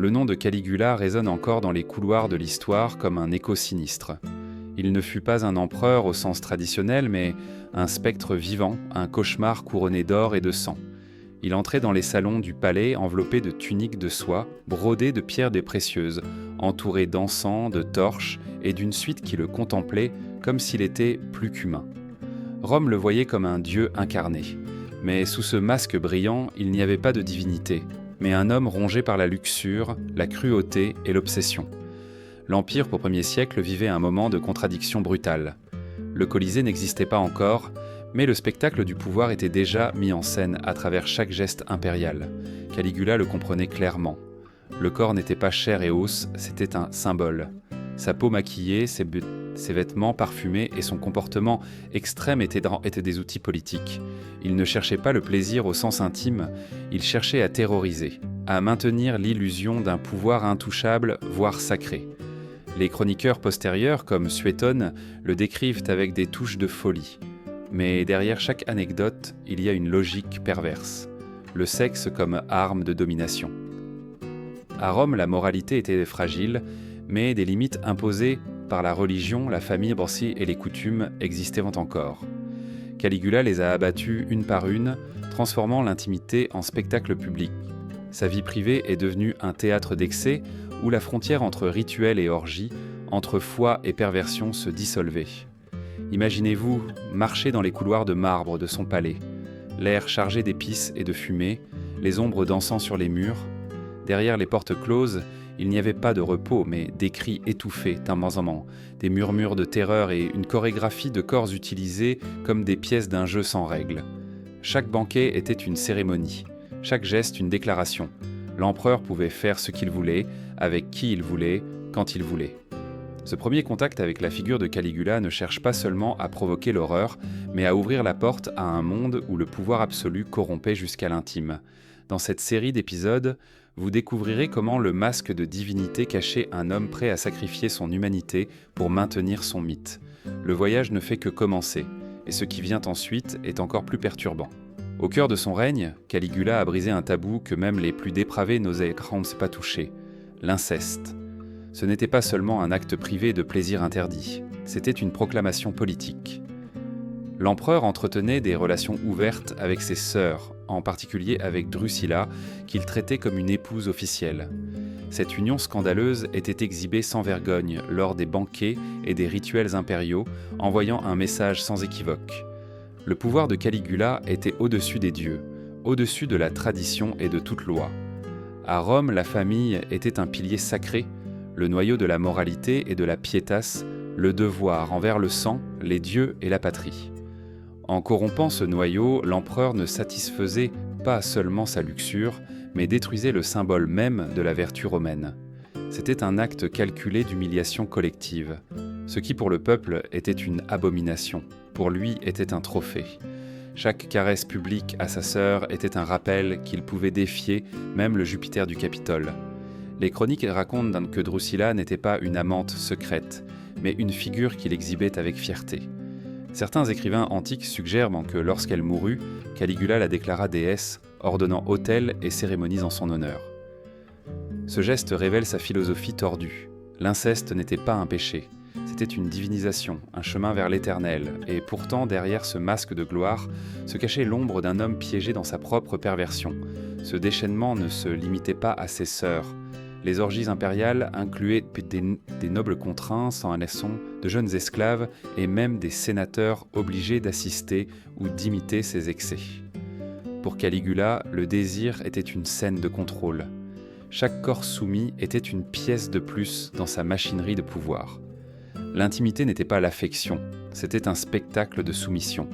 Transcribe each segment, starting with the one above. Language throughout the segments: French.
le nom de Caligula résonne encore dans les couloirs de l'histoire comme un écho sinistre. Il ne fut pas un empereur au sens traditionnel, mais un spectre vivant, un cauchemar couronné d'or et de sang. Il entrait dans les salons du palais enveloppé de tuniques de soie, brodées de pierres des précieuses, entouré d'encens, de torches et d'une suite qui le contemplait comme s'il était plus qu'humain. Rome le voyait comme un dieu incarné. Mais sous ce masque brillant, il n'y avait pas de divinité, mais un homme rongé par la luxure, la cruauté et l'obsession. L'Empire, au 1er siècle, vivait un moment de contradiction brutale. Le Colisée n'existait pas encore, mais le spectacle du pouvoir était déjà mis en scène à travers chaque geste impérial. Caligula le comprenait clairement. Le corps n'était pas chair et os, c'était un symbole. Sa peau maquillée, ses vêtements parfumés et son comportement extrême étaient des outils politiques. Il ne cherchait pas le plaisir au sens intime, il cherchait à terroriser, à maintenir l'illusion d'un pouvoir intouchable, voire sacré. Les chroniqueurs postérieurs, comme Suétone, le décrivent avec des touches de folie. Mais derrière chaque anecdote, il y a une logique perverse. Le sexe comme arme de domination. À Rome, la moralité était fragile, mais des limites imposées par la religion, la famille et les coutumes existaient encore. Caligula les a abattues une par une, transformant l'intimité en spectacle public. Sa vie privée est devenue un théâtre d'excès où la frontière entre rituel et orgie, entre foi et perversion se dissolvait. Imaginez-vous marcher dans les couloirs de marbre de son palais, l'air chargé d'épices et de fumée, les ombres dansant sur les murs. Derrière les portes closes, il n'y avait pas de repos, mais des cris étouffés d'un en moment, des murmures de terreur et une chorégraphie de corps utilisés comme des pièces d'un jeu sans règles. Chaque banquet était une cérémonie, chaque geste une déclaration. L'empereur pouvait faire ce qu'il voulait, avec qui il voulait, quand il voulait. Ce premier contact avec la figure de Caligula ne cherche pas seulement à provoquer l'horreur, mais à ouvrir la porte à un monde où le pouvoir absolu corrompait jusqu'à l'intime. Dans cette série d'épisodes, vous découvrirez comment le masque de divinité cachait un homme prêt à sacrifier son humanité pour maintenir son mythe. Le voyage ne fait que commencer, et ce qui vient ensuite est encore plus perturbant. Au cœur de son règne, Caligula a brisé un tabou que même les plus dépravés n'osaient pas toucher, l'inceste. Ce n'était pas seulement un acte privé de plaisir interdit, c'était une proclamation politique. L'empereur entretenait des relations ouvertes avec ses sœurs, en particulier avec Drusilla, qu'il traitait comme une épouse officielle. Cette union scandaleuse était exhibée sans vergogne lors des banquets et des rituels impériaux, envoyant un message sans équivoque. Le pouvoir de Caligula était au-dessus des dieux, au-dessus de la tradition et de toute loi. À Rome, la famille était un pilier sacré, le noyau de la moralité et de la pietas, le devoir envers le sang, les dieux et la patrie. En corrompant ce noyau, l'empereur ne satisfaisait pas seulement sa luxure, mais détruisait le symbole même de la vertu romaine. C'était un acte calculé d'humiliation collective. Ce qui pour le peuple était une abomination, pour lui était un trophée. Chaque caresse publique à sa sœur était un rappel qu'il pouvait défier même le Jupiter du Capitole. Les chroniques racontent que Drusilla n'était pas une amante secrète, mais une figure qu'il exhibait avec fierté. Certains écrivains antiques suggèrent que lorsqu'elle mourut, Caligula la déclara déesse, ordonnant autels et cérémonies en son honneur. Ce geste révèle sa philosophie tordue. L'inceste n'était pas un péché, c'était une divinisation, un chemin vers l'éternel, et pourtant derrière ce masque de gloire se cachait l'ombre d'un homme piégé dans sa propre perversion. Ce déchaînement ne se limitait pas à ses sœurs. Les orgies impériales incluaient des nobles contraints sans leçon, de jeunes esclaves et même des sénateurs obligés d'assister ou d'imiter ses excès. Pour Caligula, le désir était une scène de contrôle. Chaque corps soumis était une pièce de plus dans sa machinerie de pouvoir. L'intimité n'était pas l'affection, c'était un spectacle de soumission.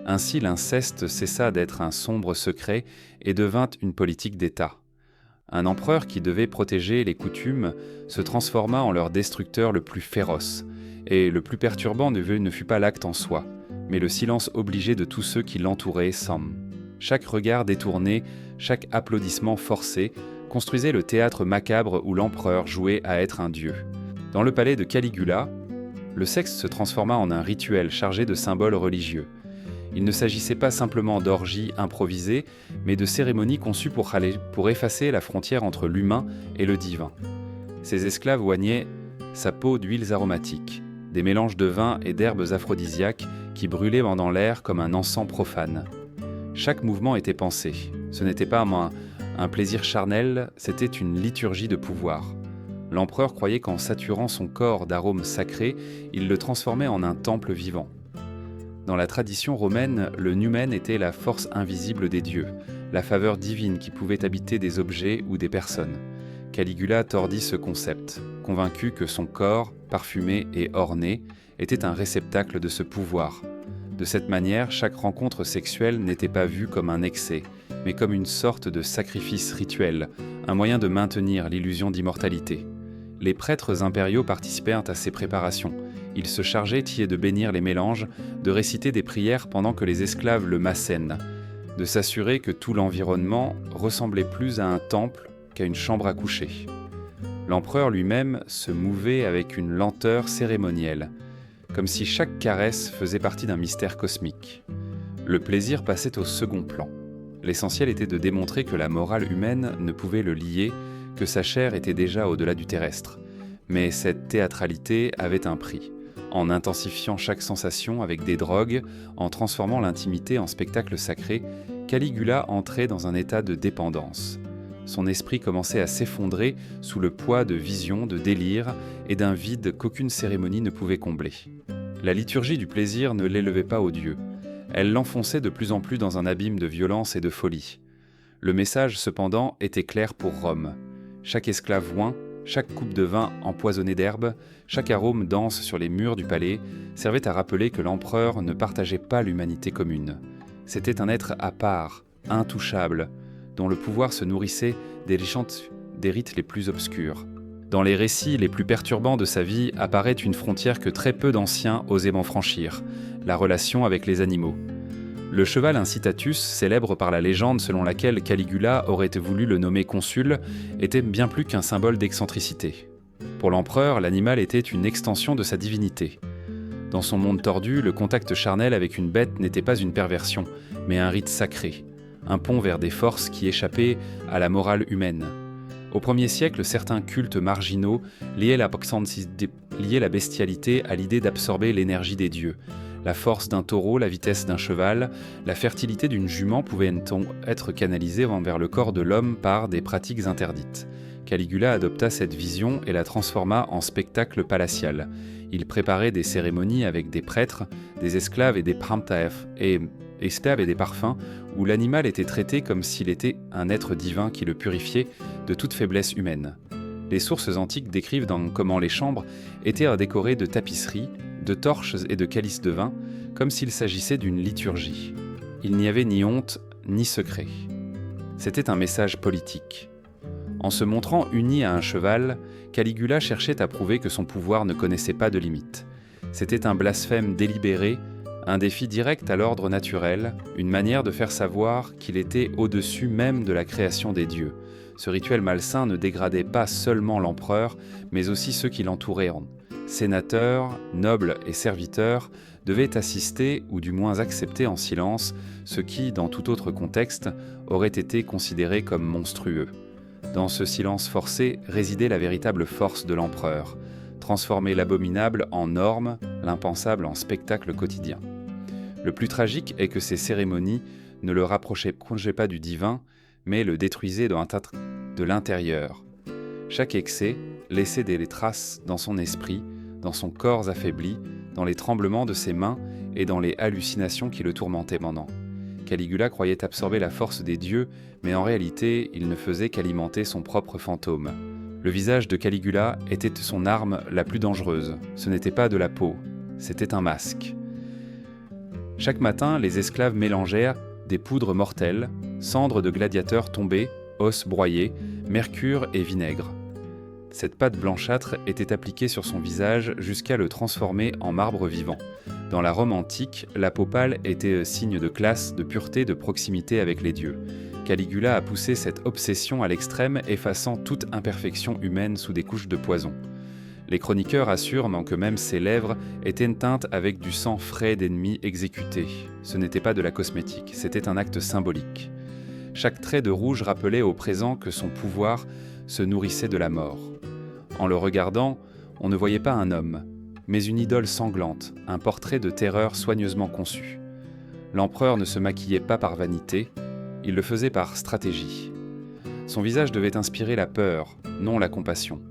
Ainsi, l'inceste cessa d'être un sombre secret et devint une politique d'État. Un empereur qui devait protéger les coutumes se transforma en leur destructeur le plus féroce, et le plus perturbant ne fut pas l'acte en soi, mais le silence obligé de tous ceux qui l'entouraient Sam. Chaque regard détourné, chaque applaudissement forcé, construisait le théâtre macabre où l'empereur jouait à être un dieu. Dans le palais de Caligula, le sexe se transforma en un rituel chargé de symboles religieux. Il ne s'agissait pas simplement d'orgies improvisées, mais de cérémonies conçues pour effacer la frontière entre l'humain et le divin. Ces esclaves oignaient sa peau d'huiles aromatiques, des mélanges de vin et d'herbes aphrodisiaques qui brûlaient dans l'air comme un encens profane. Chaque mouvement était pensé. Ce n'était pas un plaisir charnel, c'était une liturgie de pouvoir. L'empereur croyait qu'en saturant son corps d'arômes sacrés, il le transformait en un temple vivant. Dans la tradition romaine, le numen était la force invisible des dieux, la faveur divine qui pouvait habiter des objets ou des personnes. Caligula tordit ce concept, convaincu que son corps, parfumé et orné, était un réceptacle de ce pouvoir. De cette manière, chaque rencontre sexuelle n'était pas vue comme un excès, mais comme une sorte de sacrifice rituel, un moyen de maintenir l'illusion d'immortalité. Les prêtres impériaux participèrent à ces préparations. Ils se chargeaient y de bénir les mélanges, de réciter des prières pendant que les esclaves le massaient, de s'assurer que tout l'environnement ressemblait plus à un temple qu'à une chambre à coucher. L'empereur lui-même se mouvait avec une lenteur cérémonielle, comme si chaque caresse faisait partie d'un mystère cosmique. Le plaisir passait au second plan. L'essentiel était de démontrer que la morale humaine ne pouvait le lier, que sa chair était déjà au-delà du terrestre. Mais cette théâtralité avait un prix. En intensifiant chaque sensation avec des drogues, en transformant l'intimité en spectacle sacré, Caligula entrait dans un état de dépendance. Son esprit commençait à s'effondrer sous le poids de visions, de délires et d'un vide qu'aucune cérémonie ne pouvait combler. La liturgie du plaisir ne l'élevait pas aux dieux. Elle l'enfonçait de plus en plus dans un abîme de violence et de folie. Le message, cependant, était clair pour Rome. Chaque esclave oint, chaque coupe de vin empoisonnée d'herbes, chaque arôme dense sur les murs du palais servait à rappeler que l'empereur ne partageait pas l'humanité commune. C'était un être à part, intouchable, dont le pouvoir se nourrissait des rites les plus obscurs. Dans les récits les plus perturbants de sa vie apparaît une frontière que très peu d'anciens osaient franchir, la relation avec les animaux. Le cheval incitatus, célèbre par la légende selon laquelle Caligula aurait voulu le nommer consul, était bien plus qu'un symbole d'excentricité. Pour l'empereur, l'animal était une extension de sa divinité. Dans son monde tordu, le contact charnel avec une bête n'était pas une perversion, mais un rite sacré, un pont vers des forces qui échappaient à la morale humaine. Au 1er siècle, certains cultes marginaux liaient la bestialité à l'idée d'absorber l'énergie des dieux. La force d'un taureau, la vitesse d'un cheval, la fertilité d'une jument pouvaient être canalisées vers le corps de l'homme par des pratiques interdites. Caligula adopta cette vision et la transforma en spectacle palatial. Il préparait des cérémonies avec des prêtres, des esclaves et des parfums, où l'animal était traité comme s'il était un être divin qui le purifiait de toute faiblesse humaine. Les sources antiques décrivent comment les chambres étaient décorées de tapisseries, de torches et de calices de vin, comme s'il s'agissait d'une liturgie. Il n'y avait ni honte, ni secret. C'était un message politique. En se montrant uni à un cheval, Caligula cherchait à prouver que son pouvoir ne connaissait pas de limites. C'était un blasphème délibéré, un défi direct à l'ordre naturel, une manière de faire savoir qu'il était au-dessus même de la création des dieux. Ce rituel malsain ne dégradait pas seulement l'empereur, mais aussi ceux qui l'entouraient. Sénateurs, nobles et serviteurs devaient assister, ou du moins accepter en silence, ce qui, dans tout autre contexte, aurait été considéré comme monstrueux. Dans ce silence forcé résidait la véritable force de l'empereur, transformer l'abominable en norme, l'impensable en spectacle quotidien. Le plus tragique est que ces cérémonies ne le rapprochaient pas du divin, mais le détruisaient de l'intérieur. Chaque excès laissait des traces dans son esprit, dans son corps affaibli, dans les tremblements de ses mains et dans les hallucinations qui le tourmentaient maintenant. Caligula croyait absorber la force des dieux, mais en réalité, il ne faisait qu'alimenter son propre fantôme. Le visage de Caligula était son arme la plus dangereuse. Ce n'était pas de la peau, c'était un masque. Chaque matin, les esclaves mélangèrent des poudres mortelles, cendres de gladiateurs tombés, os broyés, mercure et vinaigre. Cette pâte blanchâtre était appliquée sur son visage jusqu'à le transformer en marbre vivant. Dans la Rome antique, la peau pâle était signe de classe, de pureté, de proximité avec les dieux. Caligula a poussé cette obsession à l'extrême, effaçant toute imperfection humaine sous des couches de poison. Les chroniqueurs assurent que même ses lèvres étaient teintes avec du sang frais d'ennemis exécutés. Ce n'était pas de la cosmétique, c'était un acte symbolique. Chaque trait de rouge rappelait au présent que son pouvoir se nourrissait de la mort. En le regardant, on ne voyait pas un homme, mais une idole sanglante, un portrait de terreur soigneusement conçu. L'empereur ne se maquillait pas par vanité, il le faisait par stratégie. Son visage devait inspirer la peur, non la compassion.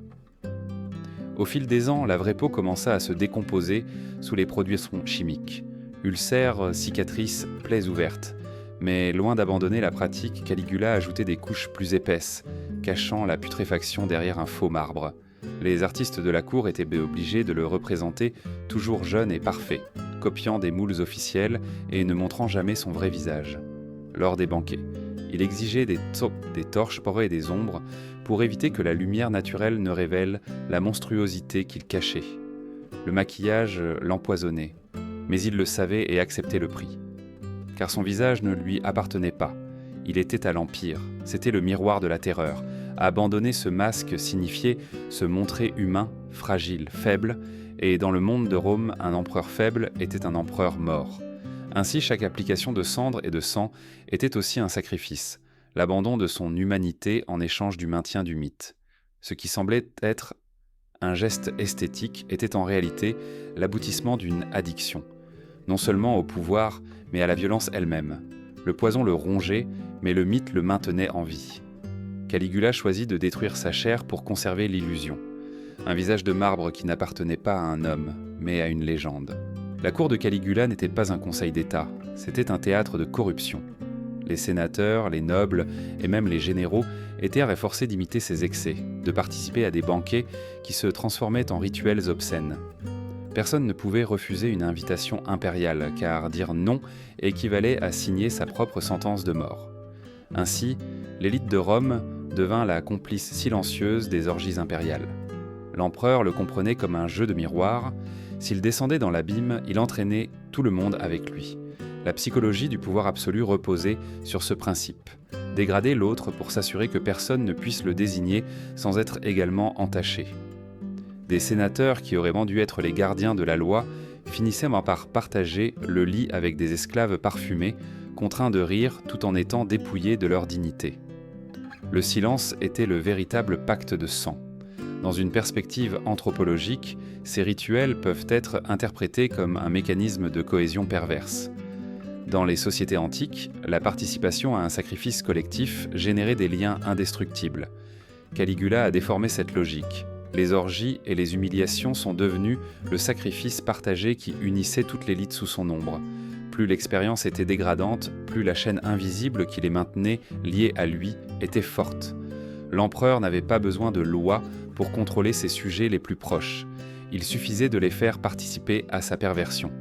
Au fil des ans, la vraie peau commença à se décomposer sous les produits chimiques. Ulcères, cicatrices, plaies ouvertes. Mais loin d'abandonner la pratique, Caligula ajoutait des couches plus épaisses, cachant la putréfaction derrière un faux marbre. Les artistes de la cour étaient obligés de le représenter toujours jeune et parfait, copiant des moules officiels et ne montrant jamais son vrai visage. Lors des banquets, il exigeait des torches porées et des ombres pour éviter que la lumière naturelle ne révèle la monstruosité qu'il cachait. Le maquillage l'empoisonnait, mais il le savait et acceptait le prix. Car son visage ne lui appartenait pas. Il était à l'Empire, c'était le miroir de la terreur. Abandonner ce masque signifiait se montrer humain, fragile, faible, et dans le monde de Rome, un empereur faible était un empereur mort. Ainsi, chaque application de cendre et de sang était aussi un sacrifice, l'abandon de son humanité en échange du maintien du mythe. Ce qui semblait être un geste esthétique était en réalité l'aboutissement d'une addiction, non seulement au pouvoir, mais à la violence elle-même. Le poison le rongeait, mais le mythe le maintenait en vie. Caligula choisit de détruire sa chair pour conserver l'illusion. Un visage de marbre qui n'appartenait pas à un homme, mais à une légende. La cour de Caligula n'était pas un conseil d'État, c'était un théâtre de corruption. Les sénateurs, les nobles et même les généraux étaient forcés d'imiter ses excès, de participer à des banquets qui se transformaient en rituels obscènes. Personne ne pouvait refuser une invitation impériale, car dire non équivalait à signer sa propre sentence de mort. Ainsi, l'élite de Rome devint la complice silencieuse des orgies impériales. L'empereur le comprenait comme un jeu de miroir. S'il descendait dans l'abîme, il entraînait tout le monde avec lui. La psychologie du pouvoir absolu reposait sur ce principe. Dégrader l'autre pour s'assurer que personne ne puisse le désigner sans être également entaché. Des sénateurs qui auraient dû être les gardiens de la loi finissaient par partager le lit avec des esclaves parfumés, contraints de rire tout en étant dépouillés de leur dignité. Le silence était le véritable pacte de sang. Dans une perspective anthropologique, ces rituels peuvent être interprétés comme un mécanisme de cohésion perverse. Dans les sociétés antiques, la participation à un sacrifice collectif générait des liens indestructibles. Caligula a déformé cette logique. Les orgies et les humiliations sont devenues le sacrifice partagé qui unissait toute l'élite sous son ombre. Plus l'expérience était dégradante, plus la chaîne invisible qui les maintenait liés à lui était forte. L'empereur n'avait pas besoin de loi pour contrôler ses sujets les plus proches. Il suffisait de les faire participer à sa perversion.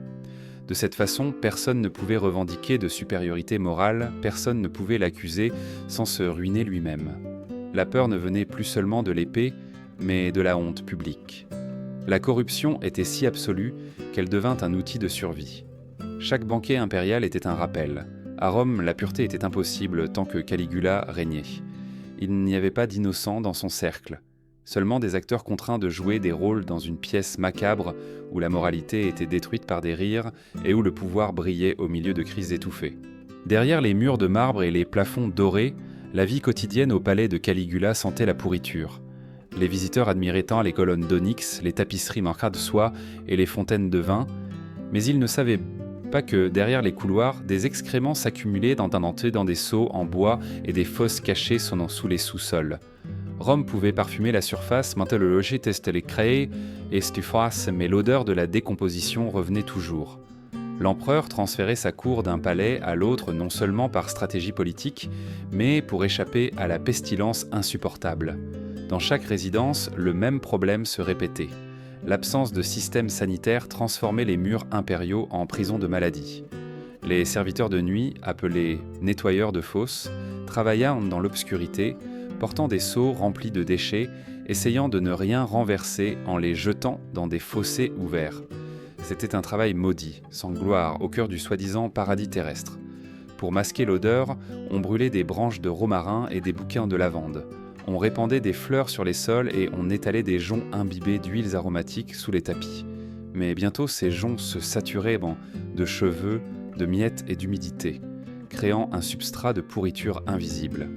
De cette façon, personne ne pouvait revendiquer de supériorité morale, personne ne pouvait l'accuser sans se ruiner lui-même. La peur ne venait plus seulement de l'épée, mais de la honte publique. La corruption était si absolue qu'elle devint un outil de survie. Chaque banquet impérial était un rappel. À Rome, la pureté était impossible tant que Caligula régnait. Il n'y avait pas d'innocents dans son cercle. Seulement des acteurs contraints de jouer des rôles dans une pièce macabre où la moralité était détruite par des rires et où le pouvoir brillait au milieu de cris étouffés. Derrière les murs de marbre et les plafonds dorés, la vie quotidienne au palais de Caligula sentait la pourriture. Les visiteurs admiraient tant les colonnes d'onyx, les tapisseries en de soie et les fontaines de vin, mais ils ne savaient pas que derrière les couloirs, des excréments s'accumulaient dans des seaux en bois et des fosses cachées sous les sous-sols. Rome pouvait parfumer la surface, mentre le logis testait les crées et stufas, mais l'odeur de la décomposition revenait toujours. L'empereur transférait sa cour d'un palais à l'autre non seulement par stratégie politique, mais pour échapper à la pestilence insupportable. Dans chaque résidence, le même problème se répétait. L'absence de système sanitaire transformait les murs impériaux en prisons de maladie. Les serviteurs de nuit, appelés nettoyeurs de fosses, travaillaient dans l'obscurité, portant des seaux remplis de déchets, essayant de ne rien renverser en les jetant dans des fossés ouverts. C'était un travail maudit, sans gloire, au cœur du soi-disant paradis terrestre. Pour masquer l'odeur, on brûlait des branches de romarin et des bouquets de lavande. On répandait des fleurs sur les sols et on étalait des joncs imbibés d'huiles aromatiques sous les tapis. Mais bientôt, ces joncs se saturaient de cheveux, de miettes et d'humidité, créant un substrat de pourriture invisible.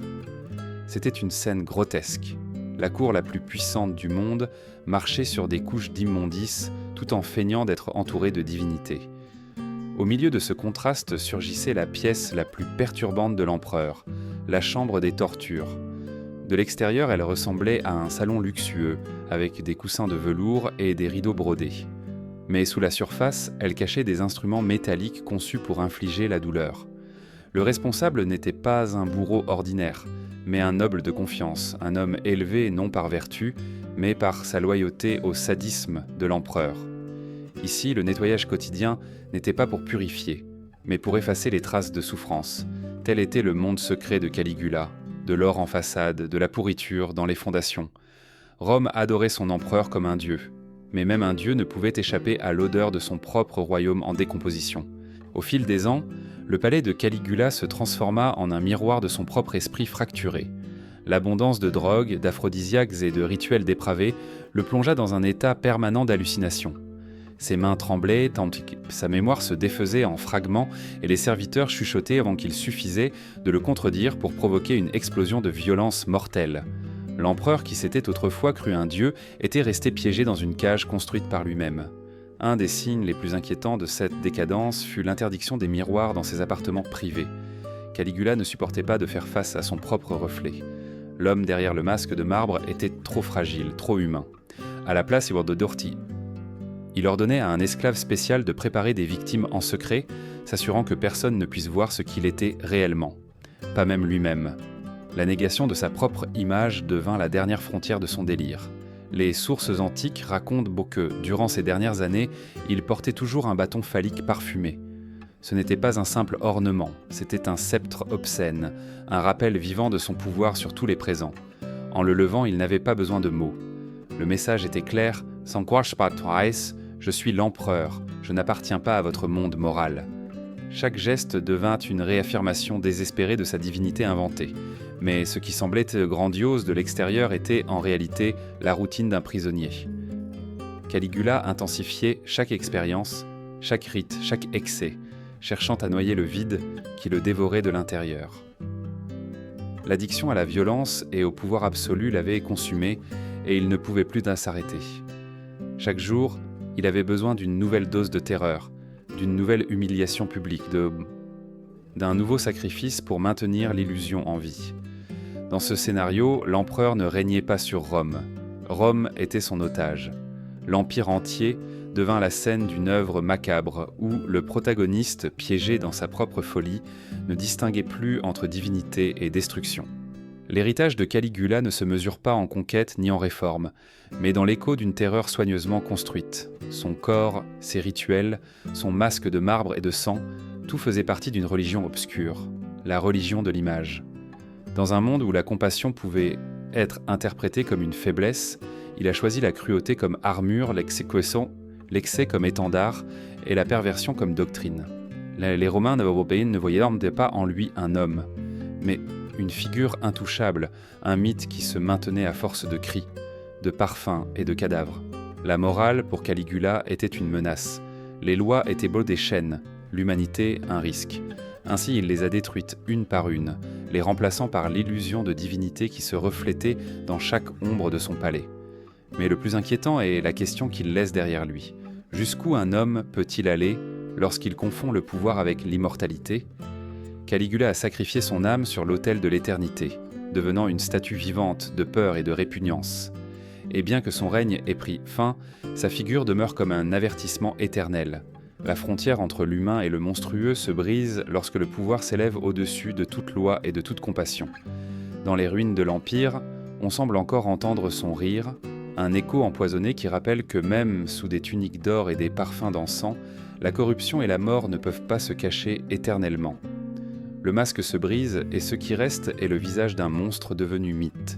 C'était une scène grotesque. La cour la plus puissante du monde marchait sur des couches d'immondices tout en feignant d'être entourée de divinités. Au milieu de ce contraste surgissait la pièce la plus perturbante de l'empereur, la chambre des tortures. De l'extérieur, elle ressemblait à un salon luxueux, avec des coussins de velours et des rideaux brodés. Mais sous la surface, elle cachait des instruments métalliques conçus pour infliger la douleur. Le responsable n'était pas un bourreau ordinaire, mais un noble de confiance, un homme élevé non par vertu, mais par sa loyauté au sadisme de l'empereur. Ici, le nettoyage quotidien n'était pas pour purifier, mais pour effacer les traces de souffrance. Tel était le monde secret de Caligula, de l'or en façade, de la pourriture dans les fondations. Rome adorait son empereur comme un dieu, mais même un dieu ne pouvait échapper à l'odeur de son propre royaume en décomposition. Au fil des ans, le palais de Caligula se transforma en un miroir de son propre esprit fracturé. L'abondance de drogues, d'aphrodisiaques et de rituels dépravés le plongea dans un état permanent d'hallucination. Ses mains tremblaient, tant que sa mémoire se défaisait en fragments et les serviteurs chuchotaient avant qu'il suffisait de le contredire pour provoquer une explosion de violence mortelle. L'empereur, qui s'était autrefois cru un dieu, était resté piégé dans une cage construite par lui-même. Un des signes les plus inquiétants de cette décadence fut l'interdiction des miroirs dans ses appartements privés. Caligula ne supportait pas de faire face à son propre reflet. L'homme derrière le masque de marbre était trop fragile, trop humain. À la place, il de Dorti. Il ordonnait à un esclave spécial de préparer des victimes en secret, s'assurant que personne ne puisse voir ce qu'il était réellement. Pas même lui-même. La négation de sa propre image devint la dernière frontière de son délire. Les sources antiques racontent que, durant ces dernières années, il portait toujours un bâton phallique parfumé. Ce n'était pas un simple ornement, c'était un sceptre obscène, un rappel vivant de son pouvoir sur tous les présents. En le levant, il n'avait pas besoin de mots. Le message était clair, « Sans quoi je suis l'empereur, je n'appartiens pas à votre monde moral ». Chaque geste devint une réaffirmation désespérée de sa divinité inventée. Mais ce qui semblait grandiose de l'extérieur était en réalité la routine d'un prisonnier. Caligula intensifiait chaque expérience, chaque rite, chaque excès, cherchant à noyer le vide qui le dévorait de l'intérieur. L'addiction à la violence et au pouvoir absolu l'avait consumé et il ne pouvait plus s'arrêter. Chaque jour, il avait besoin d'une nouvelle dose de terreur, d'une nouvelle humiliation publique, d'un nouveau sacrifice pour maintenir l'illusion en vie. Dans ce scénario, l'empereur ne régnait pas sur Rome. Rome était son otage. L'empire entier devint la scène d'une œuvre macabre où le protagoniste, piégé dans sa propre folie, ne distinguait plus entre divinité et destruction. L'héritage de Caligula ne se mesure pas en conquête ni en réforme, mais dans l'écho d'une terreur soigneusement construite. Son corps, ses rituels, son masque de marbre et de sang, tout faisait partie d'une religion obscure, la religion de l'image. Dans un monde où la compassion pouvait être interprétée comme une faiblesse, il a choisi la cruauté comme armure, l'excès comme étendard et la perversion comme doctrine. Les Romains européens ne voyaient pas en lui un homme, mais une figure intouchable, un mythe qui se maintenait à force de cris, de parfums et de cadavres. La morale, pour Caligula, était une menace. Les lois étaient beaux des chaînes, l'humanité un risque. Ainsi, il les a détruites une par une, les remplaçant par l'illusion de divinité qui se reflétait dans chaque ombre de son palais. Mais le plus inquiétant est la question qu'il laisse derrière lui. Jusqu'où un homme peut-il aller lorsqu'il confond le pouvoir avec l'immortalité ? Caligula a sacrifié son âme sur l'autel de l'éternité, devenant une statue vivante de peur et de répugnance. Et bien que son règne ait pris fin, sa figure demeure comme un avertissement éternel. La frontière entre l'humain et le monstrueux se brise lorsque le pouvoir s'élève au-dessus de toute loi et de toute compassion. Dans les ruines de l'Empire, on semble encore entendre son rire, un écho empoisonné qui rappelle que même sous des tuniques d'or et des parfums d'encens, la corruption et la mort ne peuvent pas se cacher éternellement. Le masque se brise et ce qui reste est le visage d'un monstre devenu mythe,